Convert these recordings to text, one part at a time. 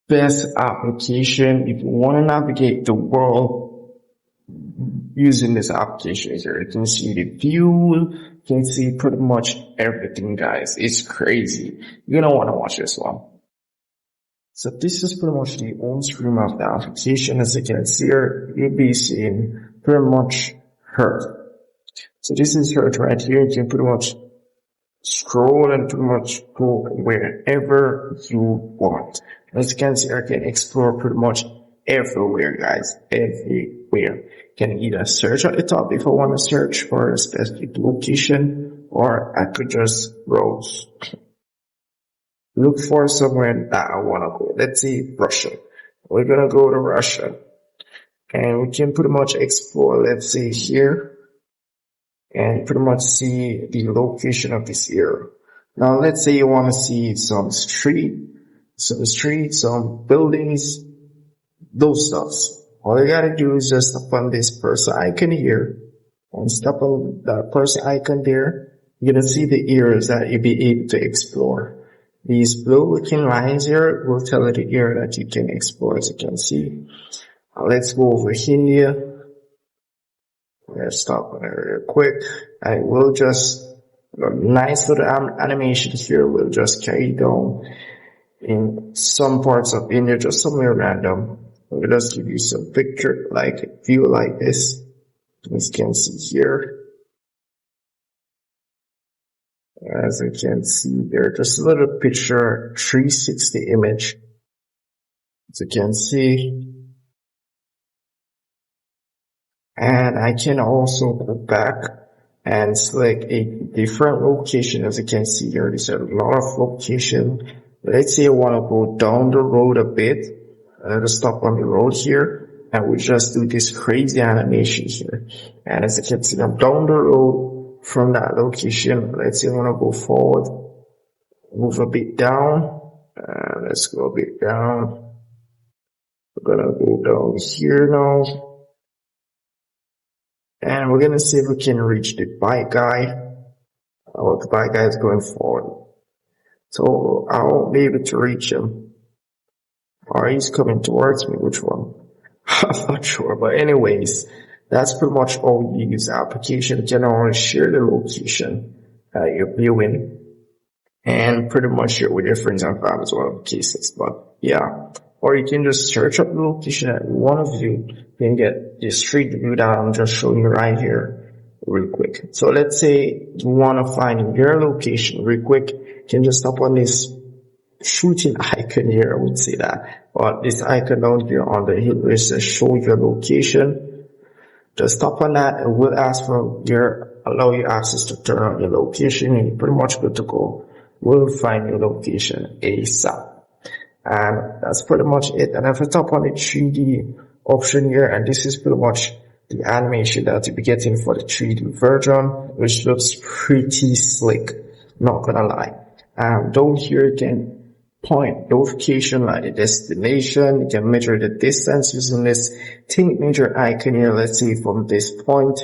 best application if you want to navigate the world using this application here. You can see the view, you can see pretty much everything, guys. It's crazy. You're gonna want to watch this one. So this is pretty much the home screen of the application. As you can see here, you'll be seeing pretty much her. So this is her right here. You can pretty much scroll and pretty much go wherever you want. As you can see, I can explore pretty much everywhere, guys. Everywhere. You can either search at the top if I want to search for a specific location, or I could just browse. Look for somewhere that I want to go. Let's say Russia. We're going to go to Russia. And we can pretty much explore, let's say here, and pretty much see the location of this area. Now, let's say you want to see some streets, some buildings, those stuffs. All you gotta do is just tap on this person icon here, and tap on that person icon there. You're gonna see the areas that you'll be able to explore. These blue looking lines here will tell you the area that you can explore, as you can see. Let's go over India. Let's stop on it real quick. I will just, a nice little animation here will just carry down in some parts of India, just somewhere random. We'll just give you some picture, like a view like this. As you can see here. As you can see there, just a little picture, 360 image. As you can see. And I can also go back and select a different location. As you can see here, there's a lot of location. Let's say I want to go down the road a bit. Just stop on the road here, and we just do this crazy animation here. And as you can see, I'm down the road from that location. Let's say I want to go forward, move a bit down. Let's go a bit down. We're gonna go down here now. And we're gonna see if we can reach the bike guy. Oh, the bike guy is going forward. So I won't be able to reach him. Or he's coming towards me, which one? I'm not sure. But anyways, that's pretty much all you use the application. You can always share the location you're viewing. And pretty much share with your friends and family as well, cases. But yeah. Or you can just search up the location that you want to view. You can get the street view that I'm just showing you right here real quick. So let's say you want to find your location real quick. You can just tap on this shooting icon here. I would say that. But this icon down here on the hill is to show your location. Just tap on that and we'll ask for allow you access to turn on your location, and you're pretty much good to go. We'll find your location ASAP. And that's pretty much it. And if I tap on the 3D option here, and this is pretty much the animation that you'll be getting for the 3D version, which looks pretty slick, not gonna lie. Down here you can point notification like the destination. You can measure the distance using this tape measure icon here. Let's see from this point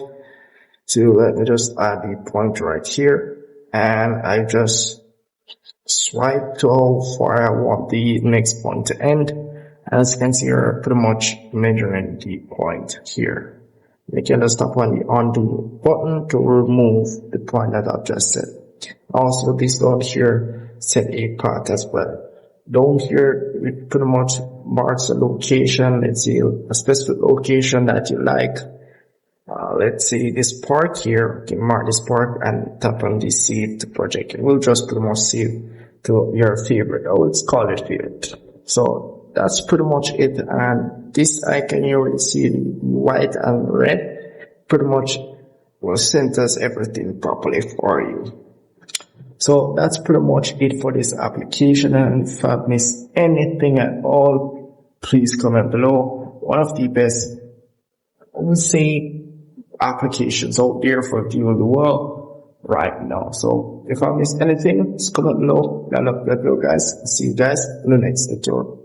to, let me just add the point right here. And I just swipe to how far I want the next point to end. As you can see, you're pretty much measuring the point here. You can just tap on the undo button to remove the point that I've just set. Also, this down here set a path as well. Down here, it pretty much marks a location. Let's see, a specific location that you like. Let's see this park here. You can mark this park and tap on the save to project. It will just pretty much save to your favorite. Oh, it's called it favorite. So that's pretty much it. And this icon here, you see the white and red, pretty much will centers everything properly for you. So that's pretty much it for this application. And if I've missed anything at all, please comment below. One of the best, I would say, applications out there for viewing the world right now. So if I missed anything, just comment below. And let go, guys. See you guys in the next tutorial.